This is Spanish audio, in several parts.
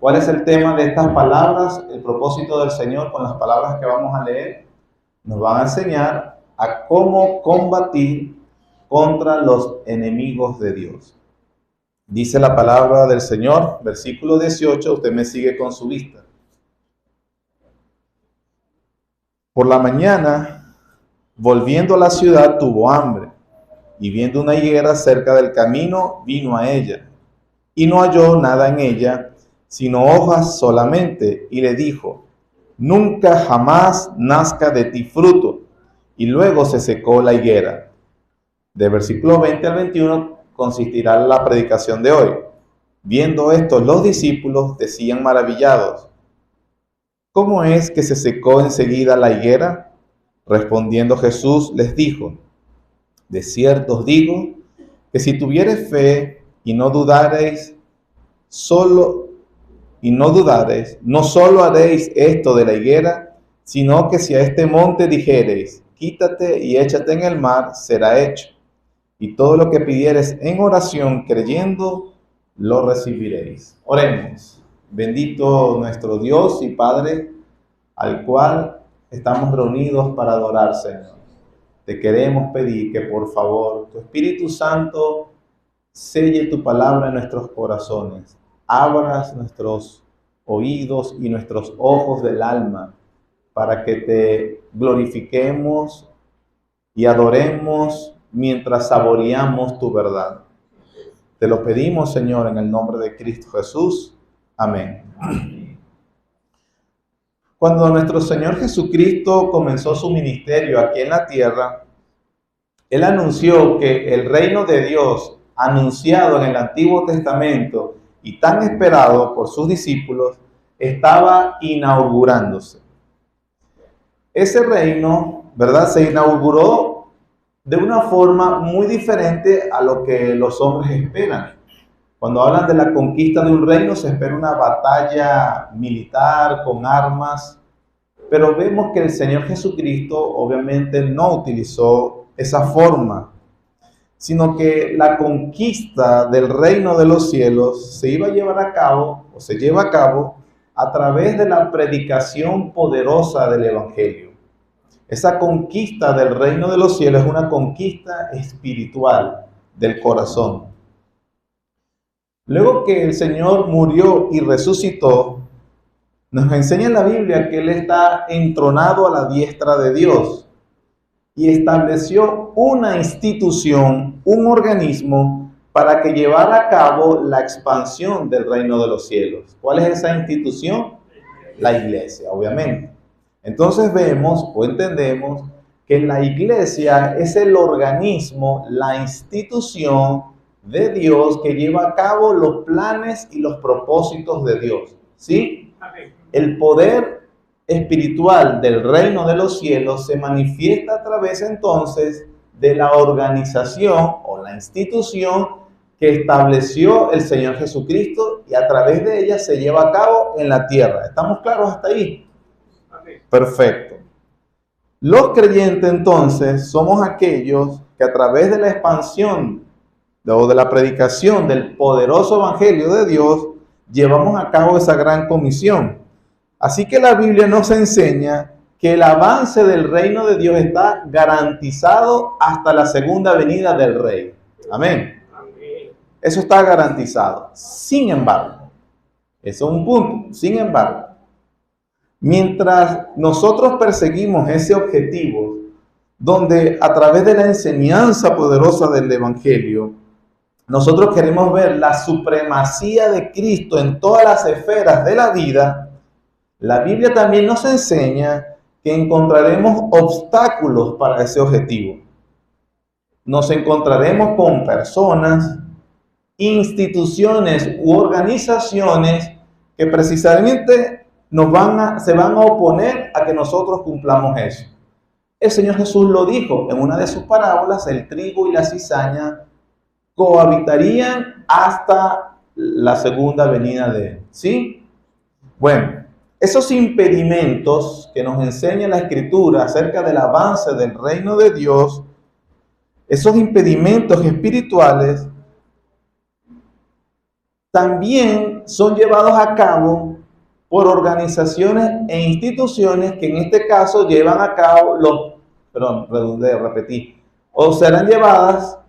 ¿Cuál es el tema de estas palabras? El propósito del Señor con las palabras que vamos a leer nos van a enseñar a cómo combatir contra los enemigos de Dios. Dice la palabra del Señor, versículo 18, usted me sigue con su vista. Por la mañana, volviendo a la ciudad, tuvo hambre, y viendo una higuera cerca del camino, vino a ella, y no halló nada en ella, sino hojas solamente, y le dijo: nunca jamás nazca de ti fruto. Y luego se secó la higuera. De versículo 20 al 21 consistirá la predicación de hoy. Viendo esto, los discípulos decían maravillados: ¿cómo es que se secó enseguida la higuera? Respondiendo Jesús les dijo: de cierto os digo que si tuviereis fe y no dudareis, no solo haréis esto de la higuera, sino que si a este monte dijereis: quítate y échate en el mar, será hecho. Y todo lo que pidiereis en oración, creyendo, lo recibiréis. Oremos. Bendito nuestro Dios y Padre, al cual estamos reunidos para adorar, Señor. Te queremos pedir que por favor tu Espíritu Santo selle tu palabra en nuestros corazones. Abras nuestros oídos y nuestros ojos del alma para que te glorifiquemos y adoremos mientras saboreamos tu verdad. Te lo pedimos, Señor, en el nombre de Cristo Jesús. Amén. Cuando nuestro Señor Jesucristo comenzó su ministerio aquí en la tierra, Él anunció que el reino de Dios, anunciado en el Antiguo Testamento y tan esperado por sus discípulos, estaba inaugurándose. Ese reino, ¿verdad?, se inauguró de una forma muy diferente a lo que los hombres esperan. Cuando hablan de la conquista de un reino, se espera una batalla militar con armas, pero vemos que el Señor Jesucristo obviamente no utilizó esa forma, sino que la conquista del reino de los cielos se iba a llevar a cabo, o se lleva a cabo, a través de la predicación poderosa del Evangelio. Esa conquista del reino de los cielos es una conquista espiritual del corazón. Luego que el Señor murió y resucitó, nos enseña en la Biblia que Él está entronado a la diestra de Dios y estableció una institución, un organismo, para que llevara a cabo la expansión del reino de los cielos. ¿Cuál es esa institución? La iglesia, obviamente. Entonces vemos o entendemos que la iglesia es el organismo, la institución de Dios que lleva a cabo los planes y los propósitos de Dios, ¿sí? El poder espiritual del reino de los cielos se manifiesta a través entonces de la organización o la institución que estableció el Señor Jesucristo y a través de ella se lleva a cabo en la tierra. ¿Estamos claros hasta ahí? Perfecto. Los creyentes entonces somos aquellos que a través de la expansión o de la predicación del poderoso evangelio de Dios llevamos a cabo esa gran comisión. Así que la Biblia nos enseña que el avance del reino de Dios está garantizado hasta la segunda venida del Rey. Amén. Eso está garantizado. Sin embargo, eso es un punto. Sin embargo, mientras nosotros perseguimos ese objetivo, donde a través de la enseñanza poderosa del Evangelio, nosotros queremos ver la supremacía de Cristo en todas las esferas de la vida, la Biblia también nos enseña que encontraremos obstáculos para ese objetivo. Nos encontraremos con personas, instituciones u organizaciones que precisamente se van a oponer a que nosotros cumplamos eso. El Señor Jesús lo dijo en una de sus parábolas: el trigo y la cizaña cohabitarían hasta la segunda venida de Él. ¿Sí? Bueno, esos impedimentos que nos enseña la Escritura acerca del avance del reino de Dios, esos impedimentos espirituales, también son llevados a cabo por organizaciones e instituciones que en este caso llevan a cabo o serán llevadas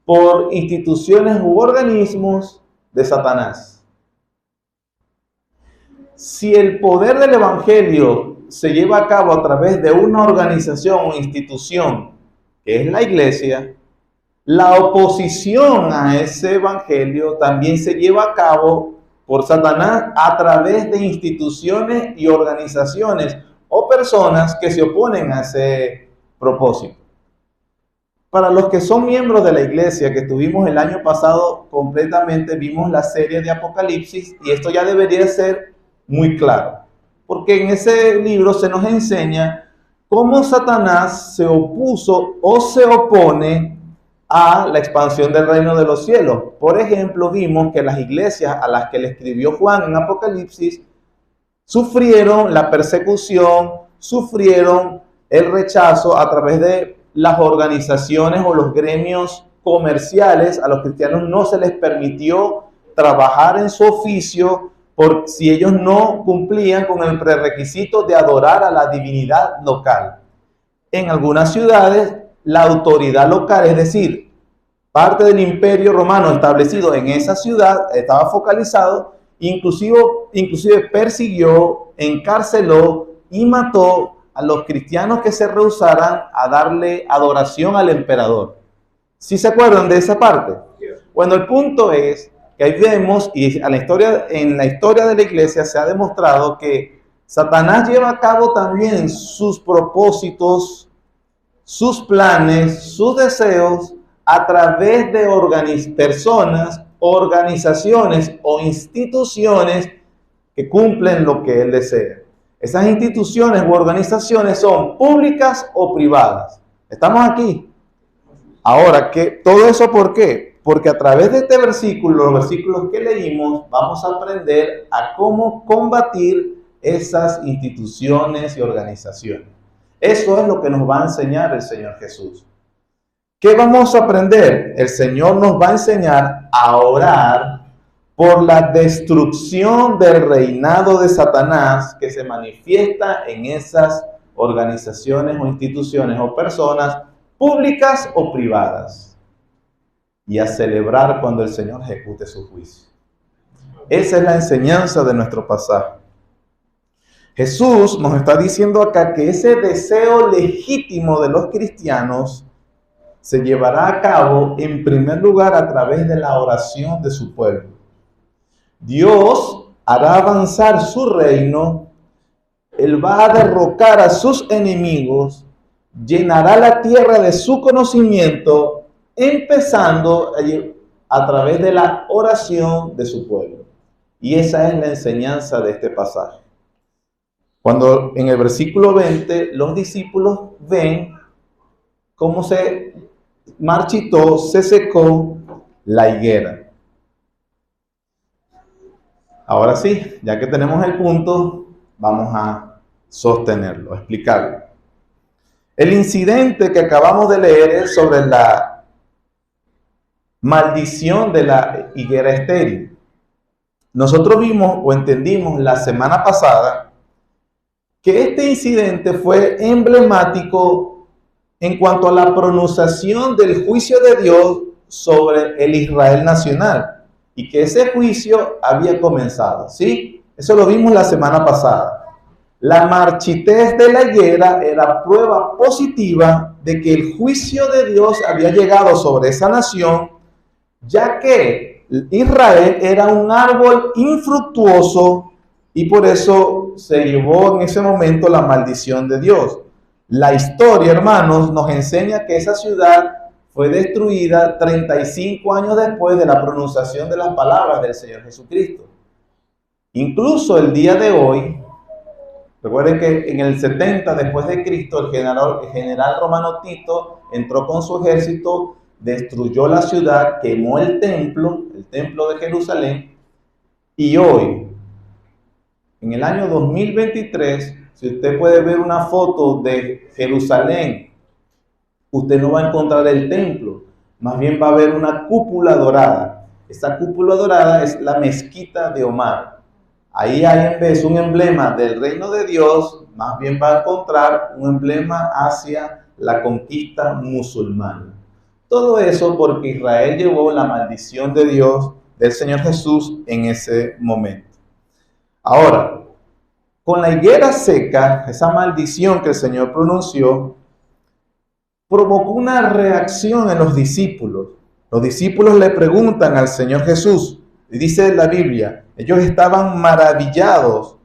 por instituciones u organismos de Satanás. Si el poder del evangelio se lleva a cabo a través de una organización o institución, que es la iglesia, la oposición a ese evangelio también se lleva a cabo por Satanás a través de instituciones y organizaciones o personas que se oponen a ese propósito. Para los que son miembros de la iglesia, que tuvimos el año pasado completamente, vimos la serie de Apocalipsis, y esto ya debería ser muy claro, porque en ese libro se nos enseña cómo Satanás se opuso o se opone a la expansión del reino de los cielos. Por ejemplo, vimos que las iglesias a las que le escribió Juan en Apocalipsis sufrieron la persecución, sufrieron el rechazo a través de las organizaciones o los gremios comerciales. A los cristianos no se les permitió trabajar en su oficio por si ellos no cumplían con el prerequisito de adorar a la divinidad local. En algunas ciudades, la autoridad local, es decir, parte del imperio romano establecido en esa ciudad, estaba focalizado, inclusive persiguió, encarceló y mató a los cristianos que se rehusaran a darle adoración al emperador. ¿Sí se acuerdan de esa parte? Bueno, el punto es que ahí vemos, y en la historia de la iglesia se ha demostrado que Satanás lleva a cabo también sus propósitos, sus planes, sus deseos a través de personas, organizaciones o instituciones que cumplen lo que él desea. Esas instituciones u organizaciones son públicas o privadas. ¿Estamos aquí? Ahora, ¿todo eso por qué? Porque a través de este versículo, los versículos que leímos, vamos a aprender a cómo combatir esas instituciones y organizaciones. Eso es lo que nos va a enseñar el Señor Jesús. ¿Qué vamos a aprender? El Señor nos va a enseñar a orar por la destrucción del reinado de Satanás que se manifiesta en esas organizaciones o instituciones o personas públicas o privadas, y a celebrar cuando el Señor ejecute su juicio. Esa es la enseñanza de nuestro pasaje. Jesús nos está diciendo acá que ese deseo legítimo de los cristianos se llevará a cabo en primer lugar a través de la oración de su pueblo. Dios hará avanzar su reino, Él va a derrocar a sus enemigos, llenará la tierra de su conocimiento, empezando a través de la oración de su pueblo. Y esa es la enseñanza de este pasaje. Cuando en el versículo 20 los discípulos ven cómo se marchitó, se secó la higuera. Ahora sí, ya que tenemos el punto, vamos a sostenerlo, a explicarlo. El incidente que acabamos de leer es sobre la maldición de la higuera estéril. Nosotros vimos o entendimos la semana pasada que este incidente fue emblemático en cuanto a la pronunciación del juicio de Dios sobre el Israel nacional, y que ese juicio había comenzado, ¿sí? Eso lo vimos la semana pasada. La marchitez de la higuera era prueba positiva de que el juicio de Dios había llegado sobre esa nación, ya que Israel era un árbol infructuoso y por eso se llevó en ese momento la maldición de Dios. La historia, hermanos, nos enseña que esa ciudad fue destruida 35 años después de la pronunciación de las palabras del Señor Jesucristo. Incluso el día de hoy, recuerden que en el 70 después de Cristo, el general romano Tito entró con su ejército, destruyó la ciudad, quemó el templo de Jerusalén, y hoy, en el año 2023, si usted puede ver una foto de Jerusalén, usted no va a encontrar el templo, más bien va a haber una cúpula dorada. Esa cúpula dorada es la mezquita de Omar. Ahí hay en vez un emblema del reino de Dios, más bien va a encontrar un emblema hacia la conquista musulmana. Todo eso porque Israel llevó la maldición de Dios, del Señor Jesús, en ese momento. Ahora, con la higuera seca, esa maldición que el Señor pronunció, provocó una reacción en los discípulos. Los discípulos le preguntan al Señor Jesús, y dice la Biblia, ellos estaban maravillados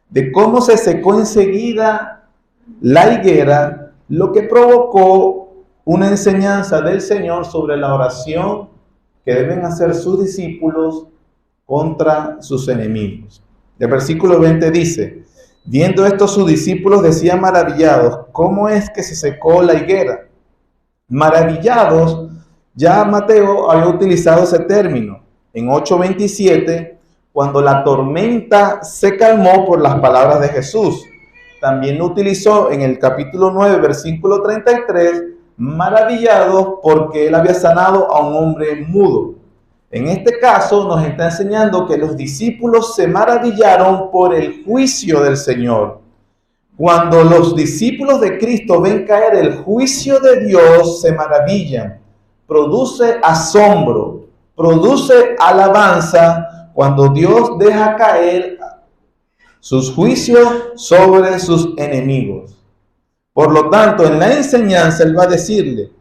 de cómo se secó enseguida la higuera, lo que provocó una enseñanza del Señor sobre la oración que deben hacer sus discípulos contra sus enemigos. El versículo 20 dice, viendo esto sus discípulos decían maravillados, ¿cómo es que se secó la higuera? Maravillados, ya Mateo había utilizado ese término en 8:27, cuando la tormenta se calmó por las palabras de Jesús. También lo utilizó en el capítulo 9, versículo 33, maravillados porque él había sanado a un hombre mudo. En este caso nos está enseñando que los discípulos se maravillaron por el juicio del Señor. Cuando los discípulos de Cristo ven caer el juicio de Dios, se maravillan. Produce asombro, produce alabanza cuando Dios deja caer sus juicios sobre sus enemigos. Por lo tanto, en la enseñanza él va a decirle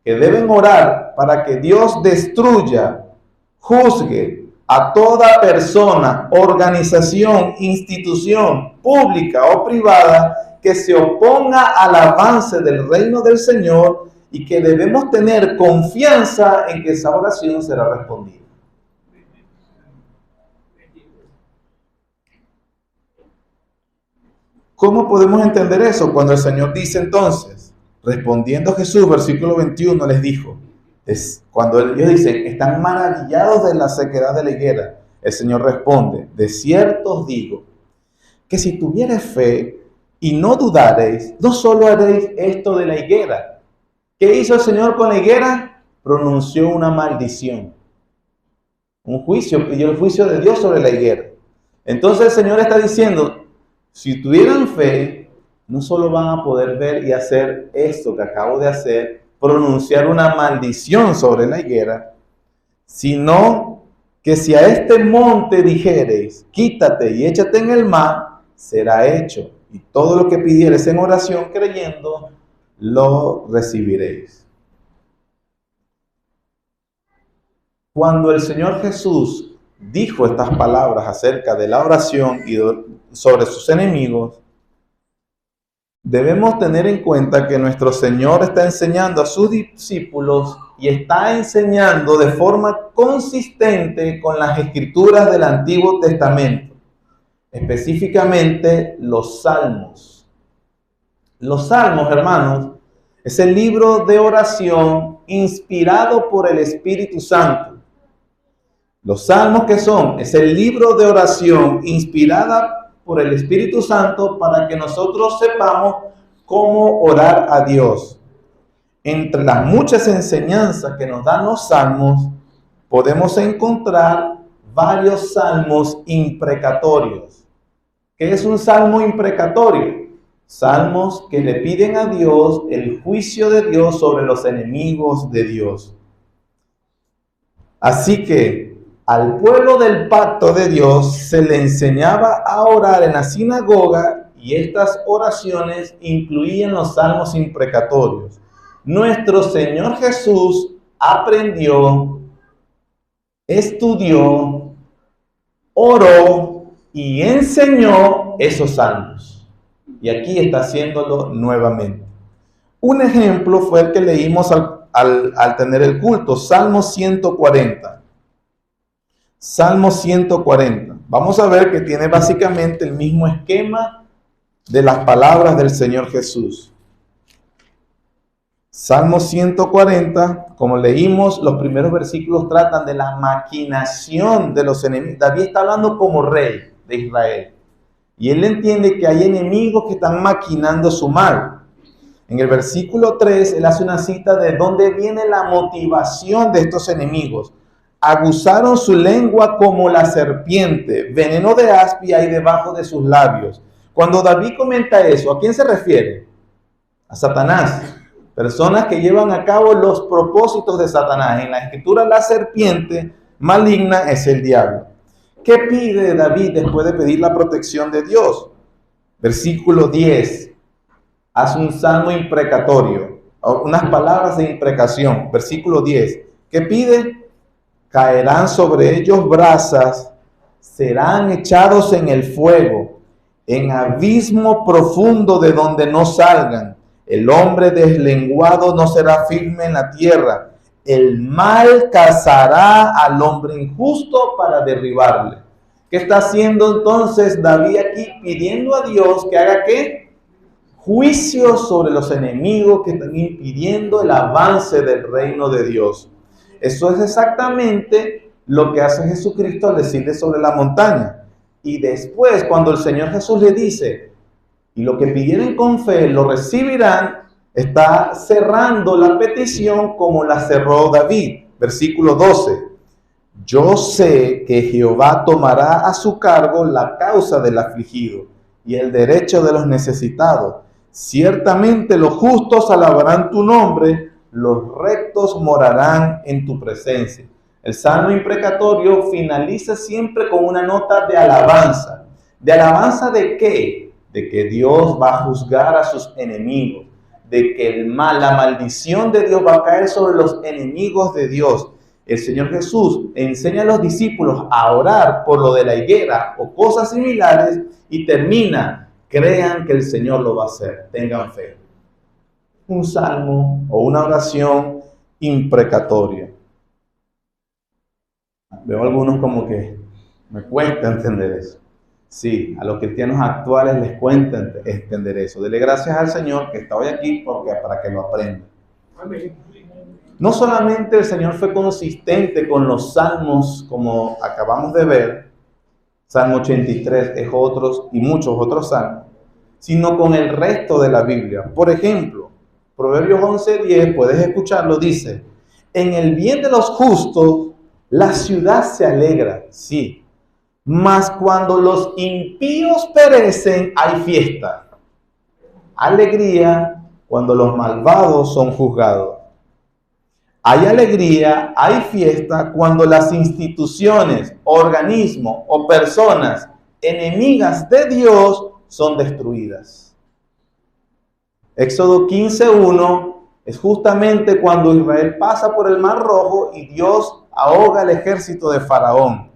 que deben orar para que Dios destruya, juzgue a toda persona, organización, institución pública o privada que se oponga al avance del reino del Señor, y que debemos tener confianza en que esa oración será respondida. ¿Cómo podemos entender eso? Cuando el Señor dice entonces, respondiendo Jesús, versículo 21, les dijo, cuando ellos dicen, están maravillados de la sequedad de la higuera, el Señor responde, de cierto os digo, que si tuviereis fe y no dudareis, no solo haréis esto de la higuera. ¿Qué hizo el Señor con la higuera? Pronunció una maldición. Un juicio, pidió el juicio de Dios sobre la higuera. Entonces el Señor está diciendo, si tuvieran fe, no solo van a poder ver y hacer esto que acabo de hacer, pronunciar una maldición sobre la higuera, sino que si a este monte dijereis, quítate y échate en el mar, será hecho. Y todo lo que pidiereis en oración creyendo, lo recibiréis. Cuando el Señor Jesús dijo estas palabras acerca de la oración y sobre sus enemigos, debemos tener en cuenta que nuestro Señor está enseñando a sus discípulos y está enseñando de forma consistente con las escrituras del Antiguo Testamento, específicamente los Salmos. Los Salmos, hermanos, es el libro de oración inspirado por el Espíritu Santo. Los Salmos, ¿qué son? Es el libro de oración inspirada por el Espíritu Santo para que nosotros sepamos cómo orar a Dios. Entre las muchas enseñanzas que nos dan los Salmos, podemos encontrar varios salmos imprecatorios. ¿Qué es un salmo imprecatorio? Salmos que le piden a Dios el juicio de Dios sobre los enemigos de Dios. Así que al pueblo del pacto de Dios se le enseñaba a orar en la sinagoga, y estas oraciones incluían los salmos imprecatorios. Nuestro Señor Jesús aprendió, estudió, oró y enseñó esos salmos. Y aquí está haciéndolo nuevamente. Un ejemplo fue el que leímos al tener el culto, Salmo 140. Salmo 140. Vamos a ver que tiene básicamente el mismo esquema de las palabras del Señor Jesús. Salmo 140, como leímos, los primeros versículos tratan de la maquinación de los enemigos. David está hablando como rey de Israel. Y él entiende que hay enemigos que están maquinando su mal. En el versículo 3, él hace una cita de dónde viene la motivación de estos enemigos. Aguzaron su lengua como la serpiente, veneno de áspid hay debajo de sus labios. Cuando David comenta eso, ¿a quién se refiere? A Satanás. Personas que llevan a cabo los propósitos de Satanás. En la escritura, la serpiente maligna es el diablo. ¿Qué pide David después de pedir la protección de Dios? Versículo 10. Hace un salmo imprecatorio, unas palabras de imprecación. Versículo 10. ¿Qué pide? Caerán sobre ellos brasas, serán echados en el fuego, en abismo profundo de donde no salgan. El hombre deslenguado no será firme en la tierra. El mal cazará al hombre injusto para derribarle. ¿Qué está haciendo entonces David aquí? Pidiendo a Dios que haga ¿qué? Juicio sobre los enemigos que están impidiendo el avance del reino de Dios. Eso es exactamente lo que hace Jesucristo al decirle sobre la montaña. Y después, cuando el Señor Jesús le dice, y lo que pidieren con fe lo recibirán, está cerrando la petición como la cerró David. Versículo 12. Yo sé que Jehová tomará a su cargo la causa del afligido y el derecho de los necesitados. Ciertamente los justos alabarán tu nombre, los rectos morarán en tu presencia. El salmo imprecatorio finaliza siempre con una nota de alabanza. ¿De alabanza de qué? De que Dios va a juzgar a sus enemigos, de que el mal, la maldición de Dios va a caer sobre los enemigos de Dios. El Señor Jesús enseña a los discípulos a orar por lo de la higuera o cosas similares y termina: crean que el Señor lo va a hacer, tengan fe. Un salmo o una oración imprecatoria. Veo algunos como que me cuesta entender eso. Sí, a los cristianos actuales les cuesta entender eso. Dele gracias al Señor que está hoy aquí para que lo aprendan. No solamente el Señor fue consistente con los salmos, como acabamos de ver, Salmo 83 es otros y muchos otros salmos, sino con el resto de la Biblia. Por ejemplo, Proverbios 11:10, puedes escucharlo, dice: en el bien de los justos la ciudad se alegra, sí, mas cuando los impíos perecen hay fiesta. Alegría cuando los malvados son juzgados. Hay alegría, hay fiesta cuando las instituciones, organismos o personas enemigas de Dios son destruidas. Éxodo 15:1 es justamente cuando Israel pasa por el Mar Rojo y Dios ahoga el ejército de Faraón.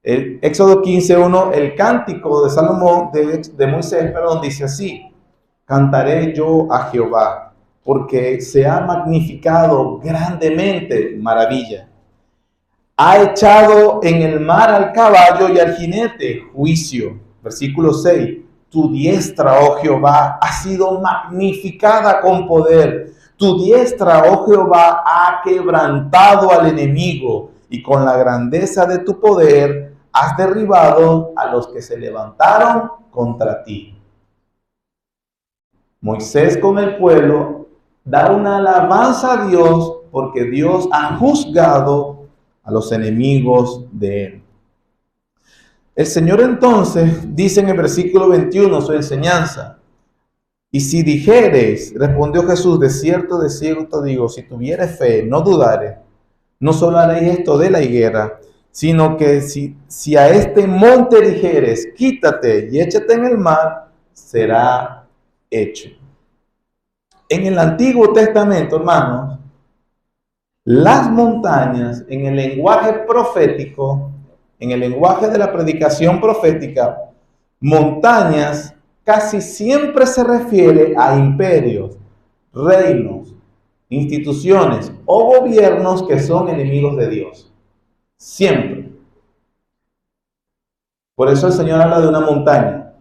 El Éxodo 15:1, el cántico de Salomón, de Moisés, dice así: cantaré yo a Jehová, porque se ha magnificado grandemente, maravilla. Ha echado en el mar al caballo y al jinete, juicio. Versículo 6. Tu diestra, oh Jehová, ha sido magnificada con poder. Tu diestra, oh Jehová, ha quebrantado al enemigo, y con la grandeza de tu poder has derribado a los que se levantaron contra ti. Moisés con el pueblo da una alabanza a Dios porque Dios ha juzgado a los enemigos de él. El Señor entonces dice en el versículo 21 su enseñanza: y si dijeres, respondió Jesús, de cierto digo, si tuvieres fe, no dudares, no solo haréis esto de la higuera, sino que si a este monte dijeres, quítate y échate en el mar, será hecho. En el Antiguo Testamento, hermanos, las montañas, en el lenguaje profético, en el lenguaje de la predicación profética, montañas casi siempre se refiere a imperios, reinos, instituciones o gobiernos que son enemigos de Dios. Siempre. Por eso el Señor habla de una montaña.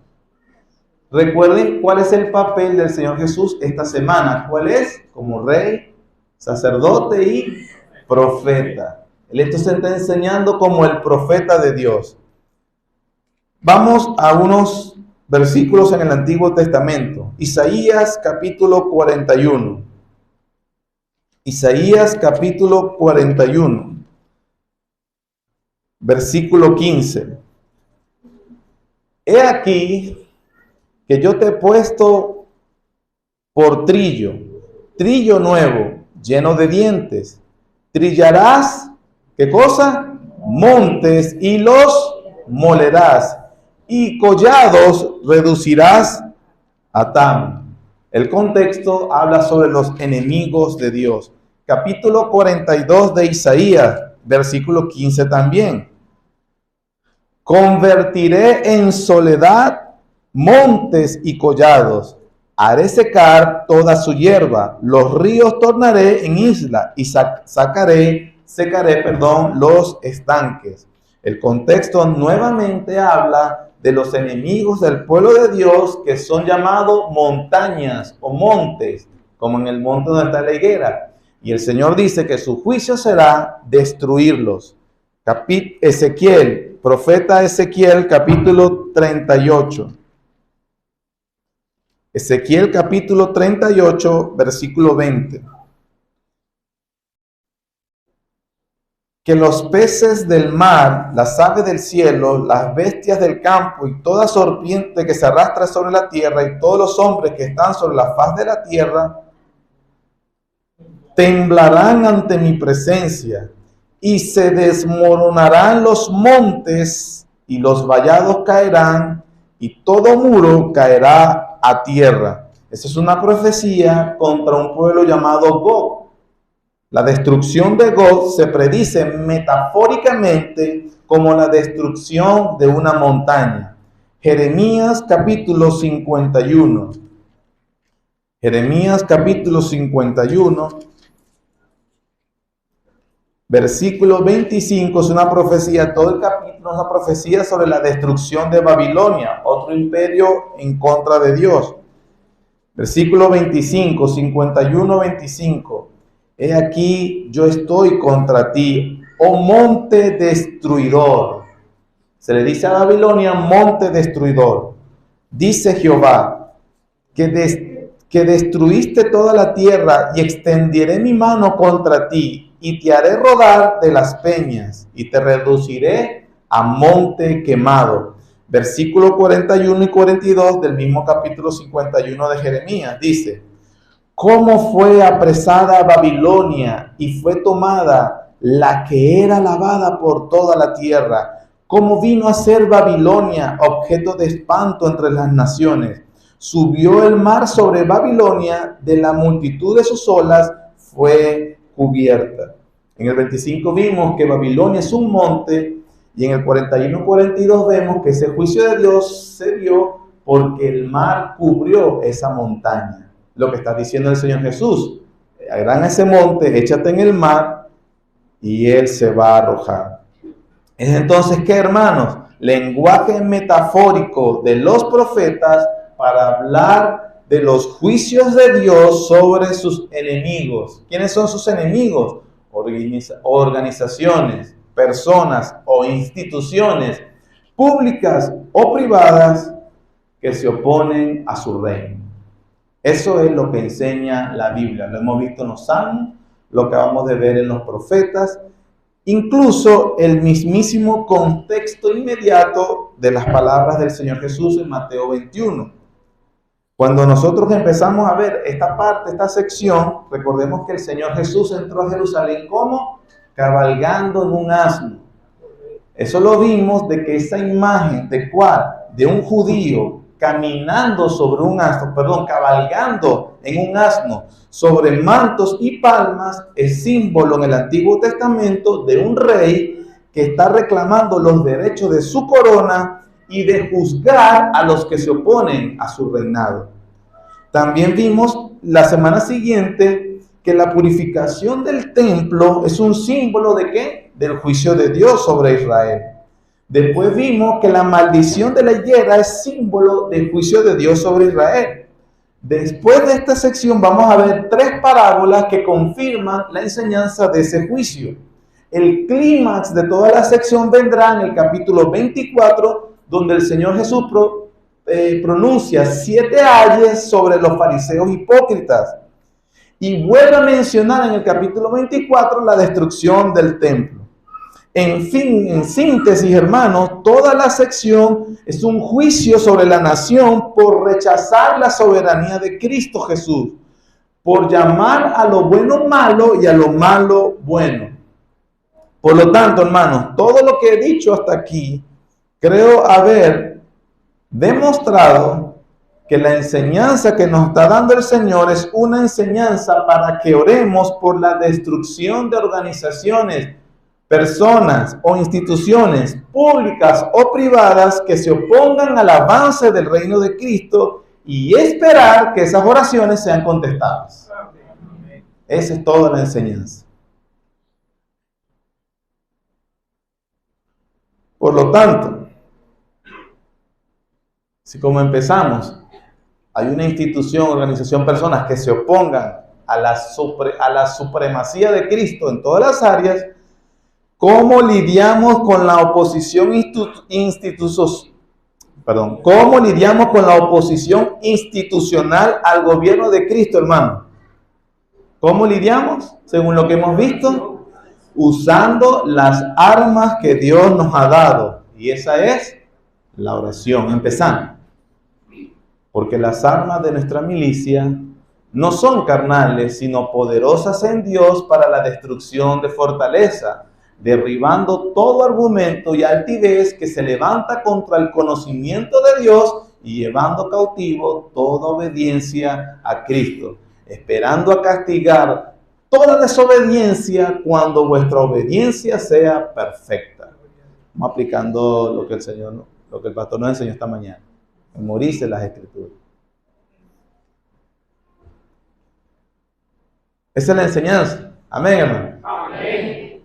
Recuerden cuál es el papel del Señor Jesús esta semana. ¿Cuál es? Como rey, sacerdote y profeta. Él esto se está enseñando como el profeta de Dios. Vamos a unos versículos en el Antiguo Testamento. Isaías capítulo 41. Isaías capítulo 41. versículo 15. He aquí que yo te he puesto por trillo nuevo, lleno de dientes. Trillarás, ¿qué cosa? Montes y los molerás, y collados reducirás a tam. El contexto habla sobre los enemigos de Dios. Capítulo 42 de Isaías, versículo 15 también. Convertiré en soledad montes y collados, haré secar toda su hierba, los ríos tornaré en isla y secaré los estanques. El contexto nuevamente habla de los enemigos del pueblo de Dios, que son llamados montañas o montes, como en el monte donde está la higuera. Y el Señor dice que su juicio será destruirlos. Profeta Ezequiel, capítulo 38. Ezequiel capítulo 38, versículo 20. Que los peces del mar, las aves del cielo, las bestias del campo y toda serpiente que se arrastra sobre la tierra y todos los hombres que están sobre la faz de la tierra temblarán ante mi presencia, y se desmoronarán los montes y los vallados caerán y todo muro caerá a tierra. Esa es una profecía contra un pueblo llamado Gog. La destrucción de Gog se predice metafóricamente como la destrucción de una montaña. Jeremías capítulo 51. Jeremías capítulo 51. Versículo 25 es una profecía, todo el capítulo es una profecía sobre la destrucción de Babilonia, otro imperio en contra de Dios. Versículo 25, 51, 25. He aquí, yo estoy contra ti, oh monte destruidor. Se le dice a Babilonia monte destruidor. Dice Jehová, que destruiste toda la tierra y extenderé mi mano contra ti y te haré rodar de las peñas y te reduciré a monte quemado. Versículo 41 y 42 del mismo capítulo 51 de Jeremías dice: ¿Cómo fue apresada Babilonia y fue tomada la que era alabada por toda la tierra? ¿Cómo vino a ser Babilonia objeto de espanto entre las naciones? Subió el mar sobre Babilonia, de la multitud de sus olas fue cubierta. En el 25 vimos que Babilonia es un monte, y en el 41-42 vemos que ese juicio de Dios se dio porque el mar cubrió esa montaña. Lo que está diciendo el Señor Jesús: agarran ese monte, échate en el mar y él se va a arrojar. Es entonces que, hermanos, lenguaje metafórico de los profetas para hablar de los juicios de Dios sobre sus enemigos. ¿Quiénes son sus enemigos? Organizaciones, personas o instituciones públicas o privadas que se oponen a su reino. Eso es lo que enseña la Biblia. Lo hemos visto en los Salmos, lo acabamos de ver en los profetas, incluso el mismísimo contexto inmediato de las palabras del Señor Jesús en Mateo 21. Cuando nosotros empezamos a ver esta parte, esta sección, recordemos que el Señor Jesús entró a Jerusalén ¿cómo? Cabalgando en un asno. Eso lo vimos de que esa imagen de cuál, de un judío caminando sobre un asno, cabalgando en un asno sobre mantos y palmas, es símbolo en el Antiguo Testamento de un rey que está reclamando los derechos de su corona y de juzgar a los que se oponen a su reinado. También vimos la semana siguiente que la purificación del templo es un símbolo ¿de qué? Del juicio de Dios sobre Israel. Después vimos que la maldición de la higuera es símbolo del juicio de Dios sobre Israel. Después de esta sección vamos a ver 3 parábolas que confirman la enseñanza de ese juicio. El clímax de toda la sección vendrá en el capítulo 24, donde el Señor Jesús pronuncia 7 ayes sobre los fariseos hipócritas y vuelve a mencionar en el capítulo 24 la destrucción del templo. En fin, en síntesis, hermanos, toda la sección es un juicio sobre la nación por rechazar la soberanía de Cristo Jesús, por llamar a lo bueno malo y a lo malo bueno. Por lo tanto, hermanos, todo lo que he dicho hasta aquí, creo haber demostrado que la enseñanza que nos está dando el Señor es una enseñanza para que oremos por la destrucción de organizaciones, personas o instituciones públicas o privadas que se opongan al avance del reino de Cristo y esperar que esas oraciones sean contestadas. Esa es toda la enseñanza. Por lo tanto, si como empezamos, hay una institución, organización, personas que se opongan a la supremacía de Cristo en todas las áreas, ¿cómo lidiamos con la oposición institucional al gobierno de Cristo, hermano? ¿Cómo lidiamos? Según lo que hemos visto, usando las armas que Dios nos ha dado. Y esa es la oración, empezando. Porque las armas de nuestra milicia no son carnales, sino poderosas en Dios para la destrucción de fortaleza, derribando todo argumento y altivez que se levanta contra el conocimiento de Dios y llevando cautivo toda obediencia a Cristo, esperando a castigar toda desobediencia cuando vuestra obediencia sea perfecta. Vamos aplicando lo que el pastor nos enseñó esta mañana. Memorice las Escrituras. Esa es la enseñanza. Amén, hermano. Amén.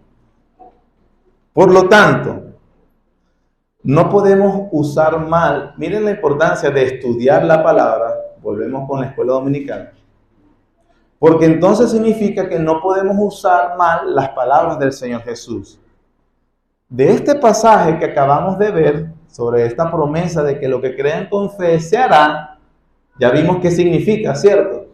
Por lo tanto, no podemos usar mal. Miren la importancia de estudiar la palabra. Volvemos con la escuela dominical. Porque entonces significa que no podemos usar mal las palabras del Señor Jesús. De este pasaje que acabamos de ver, sobre esta promesa de que lo que crean con fe se hará, ya vimos qué significa, ¿cierto?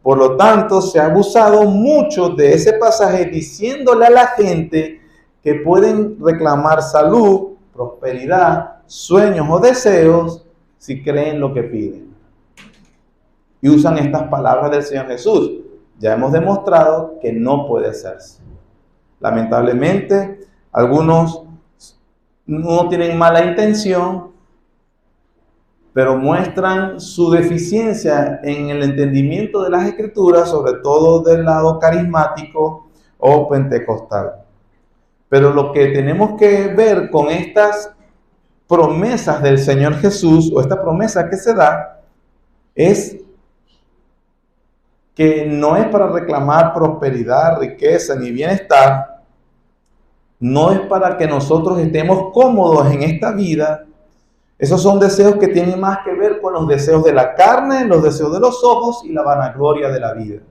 Por lo tanto, se ha abusado mucho de ese pasaje diciéndole a la gente que pueden reclamar salud, prosperidad, sueños o deseos si creen lo que piden. Y usan estas palabras del Señor Jesús. Ya hemos demostrado que no puede hacerse. Lamentablemente, algunos no tienen mala intención, pero muestran su deficiencia en el entendimiento de las Escrituras, sobre todo del lado carismático o pentecostal. Pero lo que tenemos que ver con estas promesas del Señor Jesús, o esta promesa que se da, es que no es para reclamar prosperidad, riqueza ni bienestar. No es para que nosotros estemos cómodos en esta vida. Esos son deseos que tienen más que ver con los deseos de la carne, los deseos de los ojos y la vanagloria de la vida.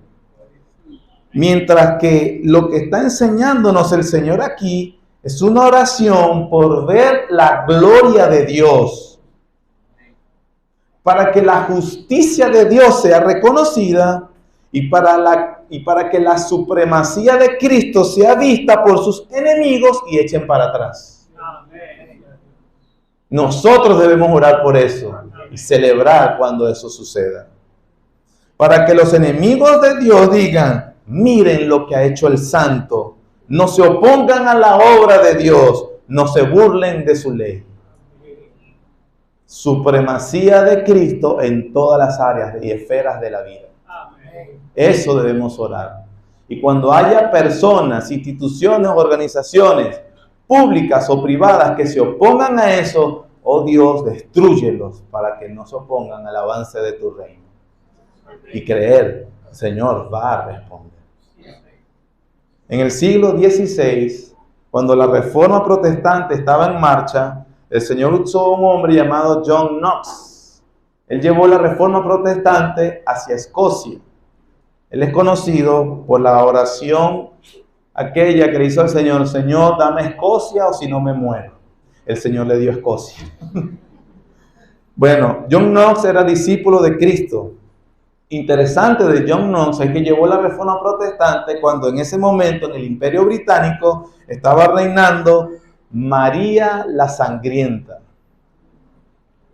Mientras que lo que está enseñándonos el Señor aquí es una oración por ver la gloria de Dios, para que la justicia de Dios sea reconocida y para que la supremacía de Cristo sea vista por sus enemigos y echen para atrás. Nosotros debemos orar por eso y celebrar cuando eso suceda. Para que los enemigos de Dios digan, miren lo que ha hecho el santo. No se opongan a la obra de Dios, no se burlen de su ley. Supremacía de Cristo en todas las áreas y esferas de la vida. Eso debemos orar. Y cuando haya personas, instituciones, organizaciones públicas o privadas que se opongan a eso, oh Dios, destrúyelos para que no se opongan al avance de tu reino. Y creer, Señor, va a responder. En el siglo XVI, cuando la reforma protestante estaba en marcha, el Señor usó a un hombre llamado John Knox. Él llevó la reforma protestante hacia Escocia. Él es conocido por la oración aquella que le hizo al Señor: Señor, dame Escocia o si no me muero. El Señor le dio Escocia. Bueno, John Knox era discípulo de Cristo interesante de John Knox es que llevó la reforma protestante cuando en ese momento en el Imperio Británico estaba reinando María la Sangrienta.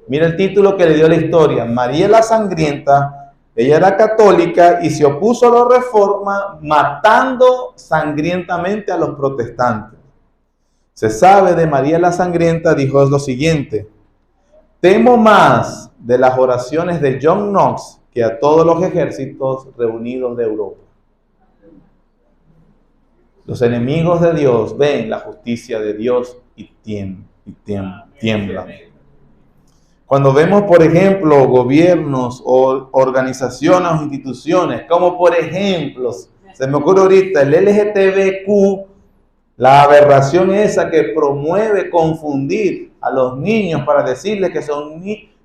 Mira el título que le dio la historia, María la Sangrienta. Ella era católica y se opuso a la reforma, matando sangrientamente a los protestantes. Se sabe de María la Sangrienta, dijo lo siguiente: temo más de las oraciones de John Knox que a todos los ejércitos reunidos de Europa. Los enemigos de Dios ven la justicia de Dios y tiemblan. Cuando vemos, por ejemplo, gobiernos o organizaciones o instituciones, como por ejemplo, se me ocurre ahorita el LGTBQ, la aberración esa que promueve confundir a los niños para decirles que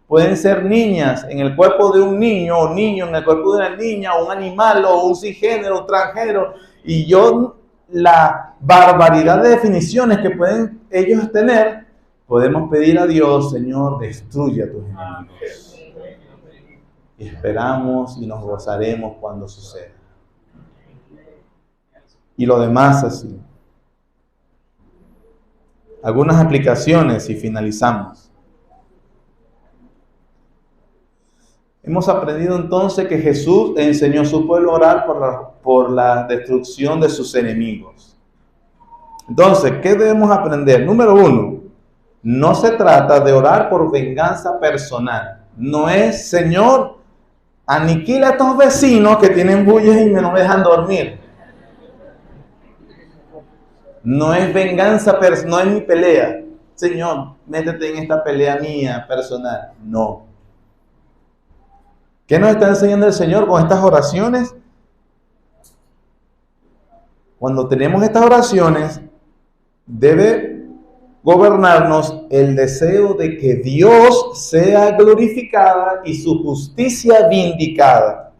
pueden ser niñas en el cuerpo de un niño, o niño en el cuerpo de una niña, o un animal, o un cisgénero, un transgénero, y la barbaridad de definiciones que pueden ellos tener. Podemos pedir a Dios, Señor, destruye a tus enemigos. Y esperamos y nos gozaremos cuando suceda. Y lo demás así. Algunas aplicaciones y finalizamos. Hemos aprendido entonces que Jesús enseñó a su pueblo a orar por la destrucción de sus enemigos. Entonces, ¿qué debemos aprender? Número 1. No se trata de orar por venganza personal. No es, Señor, aniquila a estos vecinos que tienen bullas y me no me dejan dormir. No es venganza personal, no es mi pelea. Señor, métete en esta pelea mía personal. No. ¿Qué nos está enseñando el Señor con estas oraciones? Cuando tenemos estas oraciones, debe gobernarnos el deseo de que Dios sea glorificada y su justicia vindicada.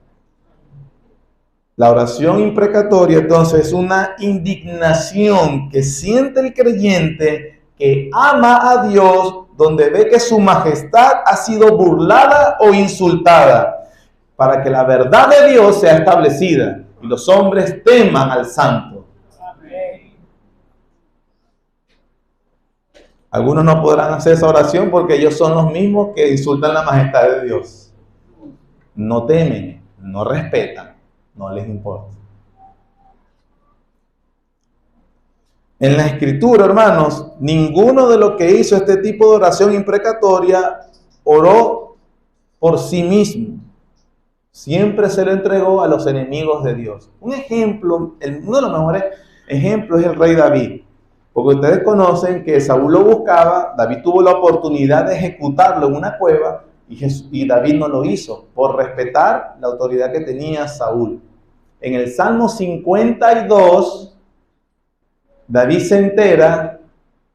La oración imprecatoria, entonces, es una indignación que siente el creyente que ama a Dios, donde ve que su majestad ha sido burlada o insultada, para que la verdad de Dios sea establecida y los hombres teman al Santo. Algunos no podrán hacer esa oración porque ellos son los mismos que insultan la majestad de Dios. No temen, no respetan, no les importa. En la Escritura, hermanos, ninguno de los que hizo este tipo de oración imprecatoria oró por sí mismo. Siempre se lo entregó a los enemigos de Dios. Un ejemplo, uno de los mejores ejemplos es el rey David. Porque ustedes conocen que Saúl lo buscaba, David tuvo la oportunidad de ejecutarlo en una cueva y David no lo hizo por respetar la autoridad que tenía Saúl. En el Salmo 52, David se entera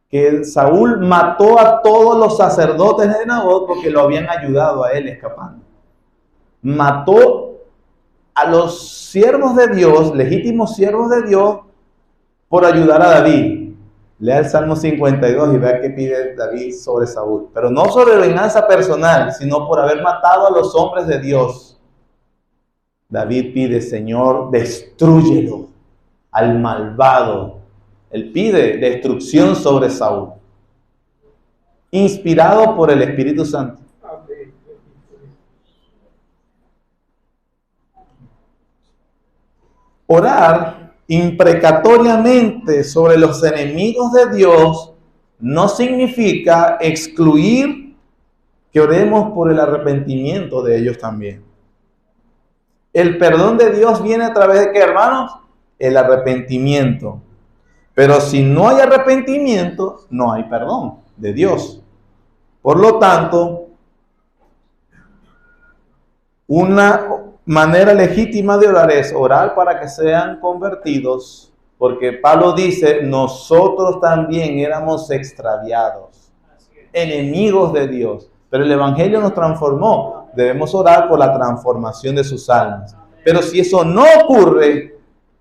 que Saúl mató a todos los sacerdotes de Nabot porque lo habían ayudado a él escapando. Mató a los siervos de Dios, legítimos siervos de Dios, por ayudar a David. Lea el Salmo 52 y vea qué pide David sobre Saúl. Pero no sobre venganza personal, sino por haber matado a los hombres de Dios. David pide, Señor, destrúyelo al malvado. Él pide destrucción sobre Saúl, inspirado por el Espíritu Santo. Orar imprecatoriamente sobre los enemigos de Dios no significa excluir que oremos por el arrepentimiento de ellos también. El perdón de Dios viene a través de ¿qué, hermanos? El arrepentimiento. Pero si no hay arrepentimiento, no hay perdón de Dios. Por lo tanto, una manera legítima de orar es orar para que sean convertidos, porque Pablo dice, nosotros también éramos extraviados, enemigos de Dios, pero el Evangelio nos transformó. Debemos orar por la transformación de sus almas. Pero si eso no ocurre,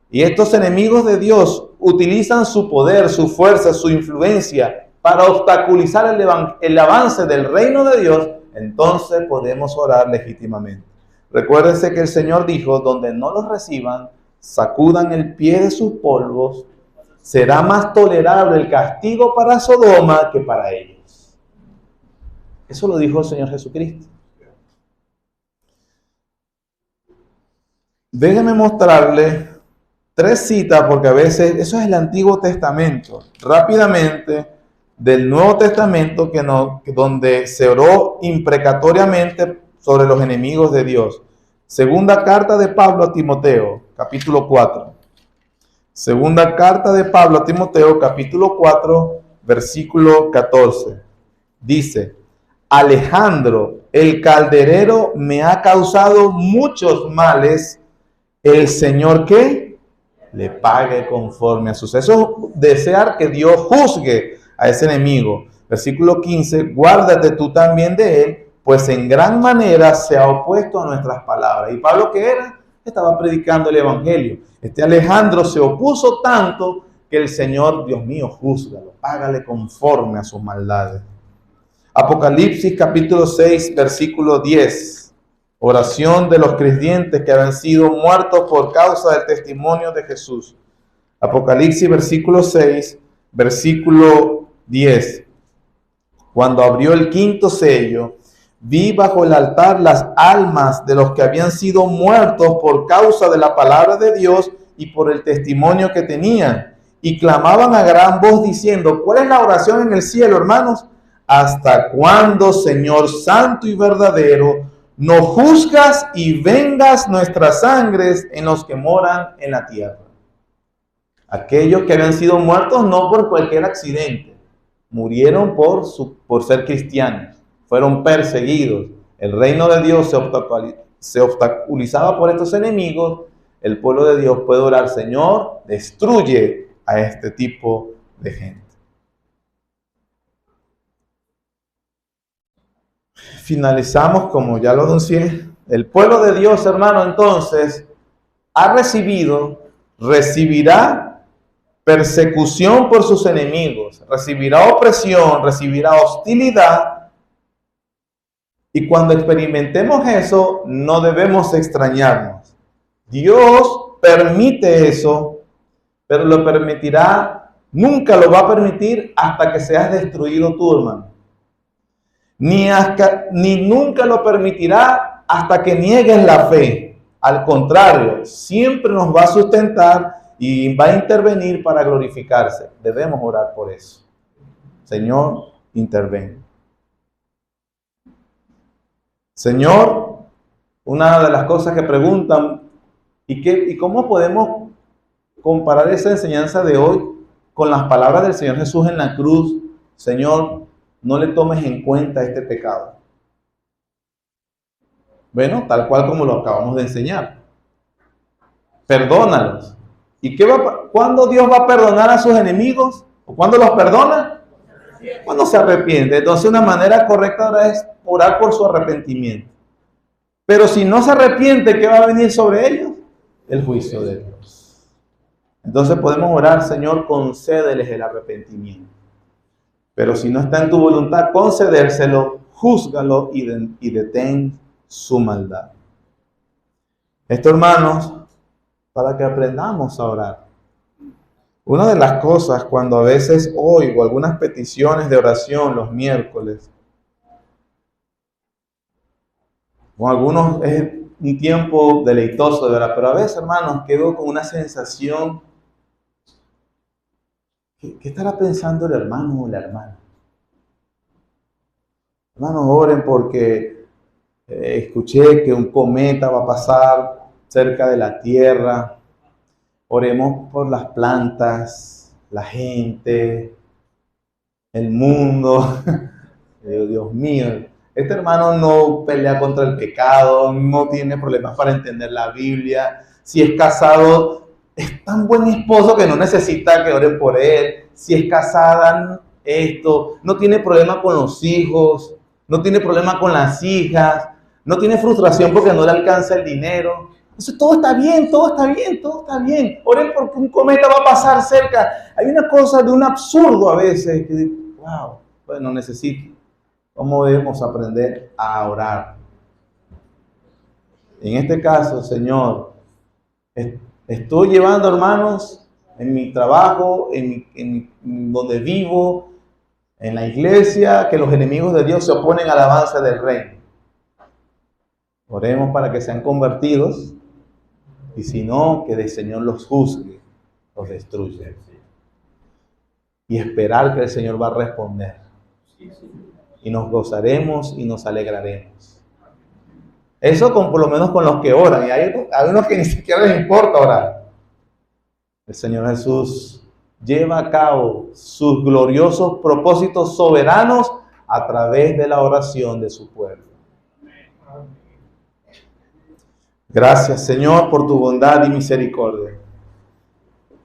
y estos enemigos de Dios utilizan su poder, su fuerza, su influencia para obstaculizar el avance del reino de Dios, entonces podemos orar legítimamente. Recuérdense que el Señor dijo, donde no los reciban, sacudan el pie de sus polvos, será más tolerable el castigo para Sodoma que para ellos. Eso lo dijo el Señor Jesucristo. Déjenme mostrarles 3 citas, porque a veces eso es el Antiguo Testamento. Rápidamente, del Nuevo Testamento, donde se oró imprecatoriamente sobre los enemigos de Dios. Segunda carta de Pablo a Timoteo, capítulo 4. Segunda carta de Pablo a Timoteo, capítulo 4, versículo 14. Dice: Alejandro, el calderero, me ha causado muchos males. El Señor, ¿qué? Le pague conforme a sus... Eso es desear que Dios juzgue a ese enemigo. Versículo 15, guárdate tú también de él, pues en gran manera se ha opuesto a nuestras palabras. ¿Y Pablo qué era? Estaba predicando el evangelio. Este Alejandro se opuso tanto que el Señor, Dios mío, júzgalo, págale conforme a sus maldades. Apocalipsis capítulo 6, versículo 10. Oración de los creyentes que habían sido muertos por causa del testimonio de Jesús. Apocalipsis versículo 6, versículo 10. Cuando abrió el 5º sello, vi bajo el altar las almas de los que habían sido muertos por causa de la palabra de Dios y por el testimonio que tenían. Y clamaban a gran voz diciendo, ¿cuál es la oración en el cielo, hermanos? ¿Hasta cuándo, Señor santo y verdadero, no juzgas y vengas nuestras sangres en los que moran en la tierra? Aquellos que habían sido muertos no por cualquier accidente, murieron por ser cristianos, fueron perseguidos. El reino de Dios se obstaculizaba por estos enemigos. El pueblo de Dios puede orar, Señor, destruye a este tipo de gente. Finalizamos, como ya lo anuncié. El pueblo de Dios, hermano, entonces, recibirá persecución por sus enemigos, recibirá opresión, recibirá hostilidad. Y cuando experimentemos eso, no debemos extrañarnos. Dios permite eso, pero lo permitirá, nunca lo va a permitir hasta que seas destruido tú, hermano. Ni nunca lo permitirá hasta que niegues la fe. Al contrario, siempre nos va a sustentar y va a intervenir para glorificarse. Debemos orar por eso. Señor, interven. Señor, una de las cosas que preguntan, ¿y cómo podemos comparar esa enseñanza de hoy con las palabras del Señor Jesús en la cruz? Señor, no le tomes en cuenta este pecado. Bueno, tal cual como lo acabamos de enseñar. Perdónalos. ¿Y cuándo Dios va a perdonar a sus enemigos? ¿O cuándo los perdona? Cuando se arrepiente. Entonces una manera correcta ahora es orar por su arrepentimiento. Pero si no se arrepiente, ¿qué va a venir sobre ellos? El juicio de Dios. Entonces podemos orar, Señor, concédeles el arrepentimiento. Pero si no está en tu voluntad concedérselo, júzgalo y detén su maldad. Esto, hermanos, para que aprendamos a orar. Una de las cosas cuando a veces oigo algunas peticiones de oración los miércoles, con algunos es un tiempo deleitoso de orar, pero a veces, hermanos, quedo con una sensación. ¿Qué estará pensando el hermano o la hermana? Hermanos, oren porque escuché que un cometa va a pasar cerca de la tierra. Oremos por las plantas, la gente, el mundo. Dios mío, este hermano no pelea contra el pecado, no tiene problemas para entender la Biblia. Si es casado, es tan buen esposo que no necesita que oren por él. Si es casada, no tiene problema con los hijos, no tiene problema con las hijas, no tiene frustración porque no le alcanza el dinero. Entonces todo está bien, todo está bien, todo está bien. Oren porque un cometa va a pasar cerca. Hay una cosa de un absurdo a veces que, wow, bueno, necesito. ¿Cómo debemos aprender a orar? En este caso, Señor, estoy llevando, hermanos, en mi trabajo, donde vivo, en la iglesia, que los enemigos de Dios se oponen al avance del reino. Oremos para que sean convertidos, y si no, que el Señor los juzgue, los destruya. Y esperar que el Señor va a responder. Y nos gozaremos y nos alegraremos. Eso por lo menos con los que oran. Y hay unos que ni siquiera les importa orar. El Señor Jesús lleva a cabo sus gloriosos propósitos soberanos a través de la oración de su pueblo. Gracias, Señor, por tu bondad y misericordia.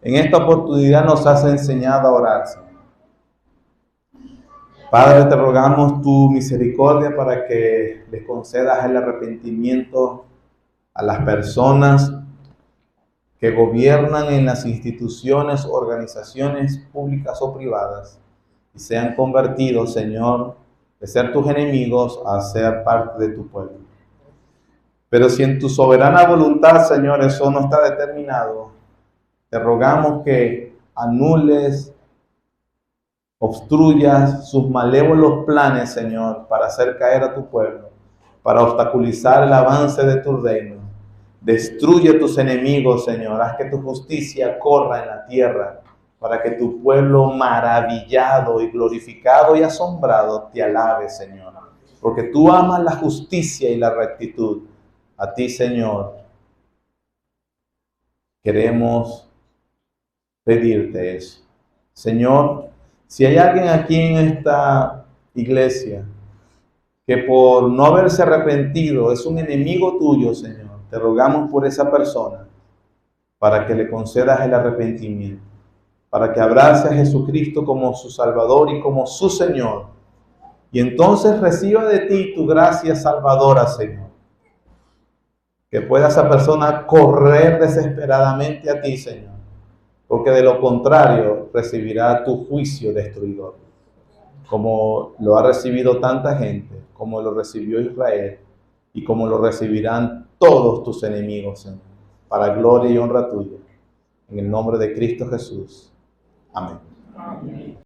En esta oportunidad nos has enseñado a orar, Señor. Padre, te rogamos tu misericordia para que les concedas el arrepentimiento a las personas que gobiernan en las instituciones, organizaciones públicas o privadas y sean convertidos, Señor, de ser tus enemigos a ser parte de tu pueblo. Pero si en tu soberana voluntad, Señor, eso no está determinado, te rogamos que anules, obstruyas sus malévolos planes, Señor, para hacer caer a tu pueblo, para obstaculizar el avance de tu reino. Destruye tus enemigos, Señor. Haz que tu justicia corra en la tierra, para que tu pueblo maravillado y glorificado y asombrado te alabe, Señor. Porque tú amas la justicia y la rectitud. A ti, Señor, queremos pedirte eso. Señor, si hay alguien aquí en esta iglesia que por no haberse arrepentido es un enemigo tuyo, Señor, te rogamos por esa persona para que le concedas el arrepentimiento, para que abrace a Jesucristo como su Salvador y como su Señor, y entonces reciba de ti tu gracia salvadora, Señor. Que pueda esa persona correr desesperadamente a ti, Señor, porque de lo contrario recibirá tu juicio destruidor, como lo ha recibido tanta gente, como lo recibió Israel y como lo recibirán todos tus enemigos, Señor, para gloria y honra tuya. En el nombre de Cristo Jesús. Amén. Amén.